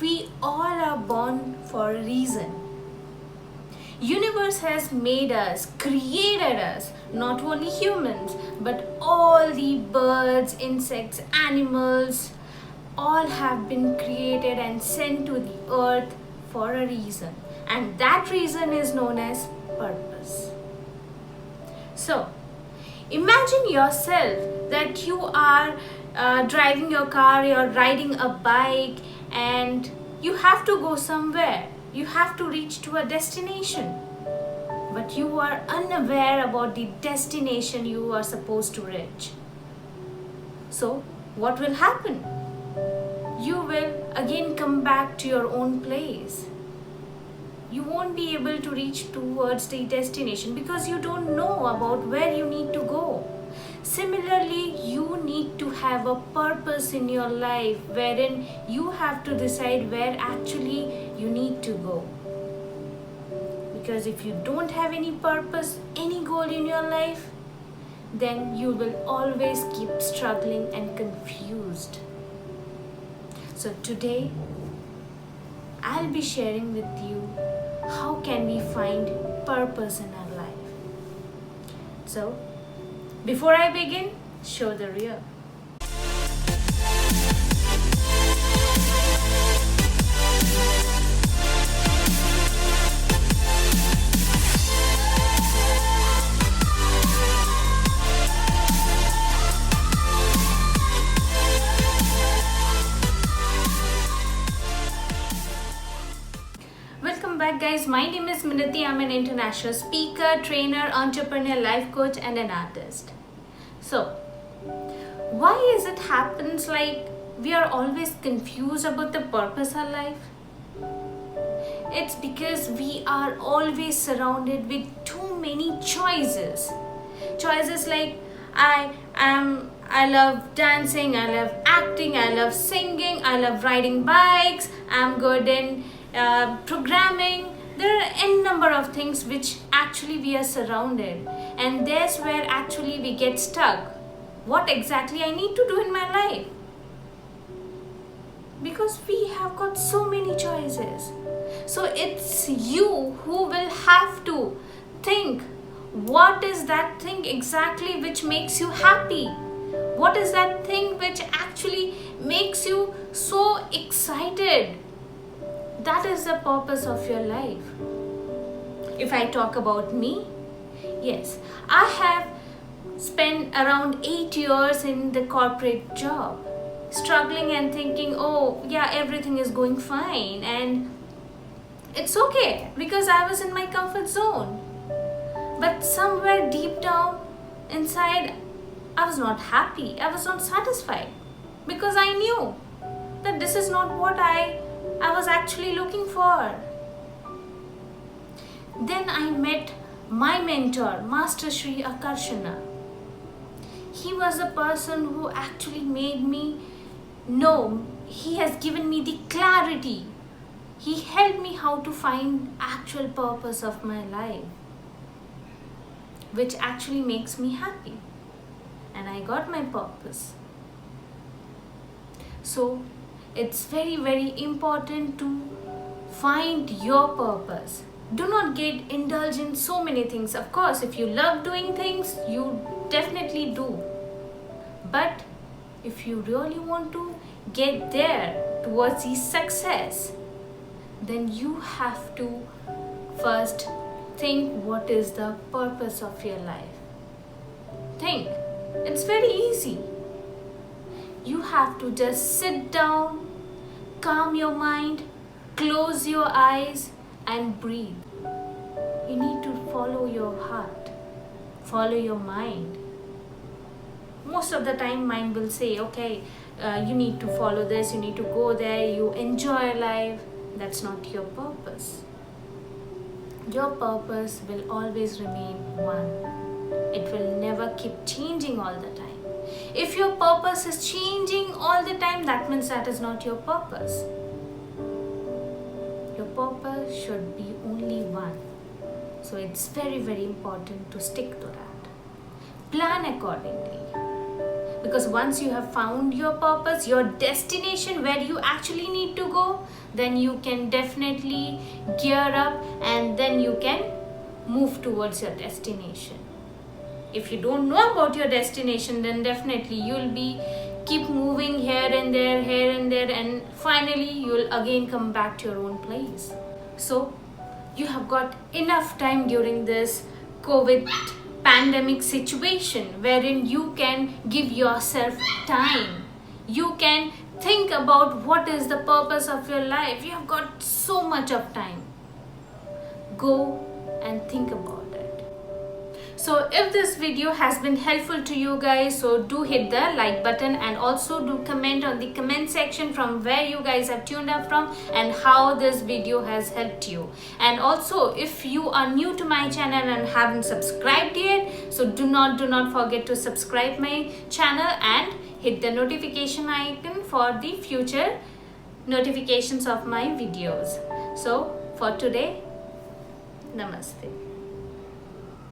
We all are born for a reason. Universe has made us, created us, not only humans, but all the birds, insects, animals, all have been created and sent to the earth for a reason. And that reason is known as purpose. So, imagine yourself that you are driving your car, you're riding a bike, and you have to go somewhere. You have to reach to a destination. But you are unaware about the destination you are supposed to reach. So, what will happen? You will again come back to your own place. You won't be able to reach towards the destination because you don't know about where you need to go. Similarly, you need to have a purpose in your life wherein you have to decide where actually you need to go. Because if you don't have any purpose, any goal in your life, then you will always keep struggling and confused. So today, I'll be sharing with you how can we find purpose in our life. So, before I begin, show the rear. Welcome back, guys. My name is Minati. I'm an international speaker, trainer, entrepreneur, life coach, and an artist. So, why is it happens like we are always confused about the purpose of life? It's because we are always surrounded with too many choices. Choices like I love dancing, I love acting, I love singing, I love riding bikes, I'm good in programming. There are n number of things which actually we are surrounded, and that's where actually we get stuck. What exactly I need to do in my life? Because we have got so many choices. So it's you who will have to think, what is that thing exactly which makes you happy? What is that thing which actually makes you so excited? That is the purpose of your life. If I talk about me, yes, I have spent around 8 years in the corporate job, struggling and thinking, oh yeah, everything is going fine and it's okay because I was in my comfort zone. But somewhere deep down inside, I was not happy, I was not satisfied because I knew that this is not what I was actually looking for. Then I met my mentor, Master Shri Akarshana. He was the person who actually made me know, he has given me the clarity. He helped me how to find actual purpose of my life, which actually makes me happy. And I got my purpose. So it's very, very important to find your purpose. Do not get indulged in so many things. Of course, if you love doing things, you definitely do. But if you really want to get there towards the success, then you have to first think what is the purpose of your life. Think. It's very easy. You have to just sit down, calm your mind, close your eyes and breathe. You need to follow your heart, follow your mind. Most of the time mind will say, okay, you need to follow this, you need to go there, you enjoy life. That's not your purpose. Your purpose will always remain one. It will never keep changing all the time. If your purpose is changing all the time, that means that is not your purpose. Your purpose should be only one. So it's very, very important to stick to that. Plan accordingly. Because once you have found your purpose, your destination where you actually need to go, then you can definitely gear up and then you can move towards your destination. If you don't know about your destination, then definitely you'll be keep moving here and there, and finally you'll again come back to your own place. So you have got enough time during this COVID pandemic situation wherein you can give yourself time. You can think about what is the purpose of your life. You have got so much of time. Go and think about it. So if this video has been helpful to you guys, so do hit the like button and also do comment on the comment section from where you guys have tuned up from and how this video has helped you. And also if you are new to my channel and haven't subscribed yet, so do not forget to subscribe my channel and hit the notification icon for the future notifications of my videos. So for today, namaste.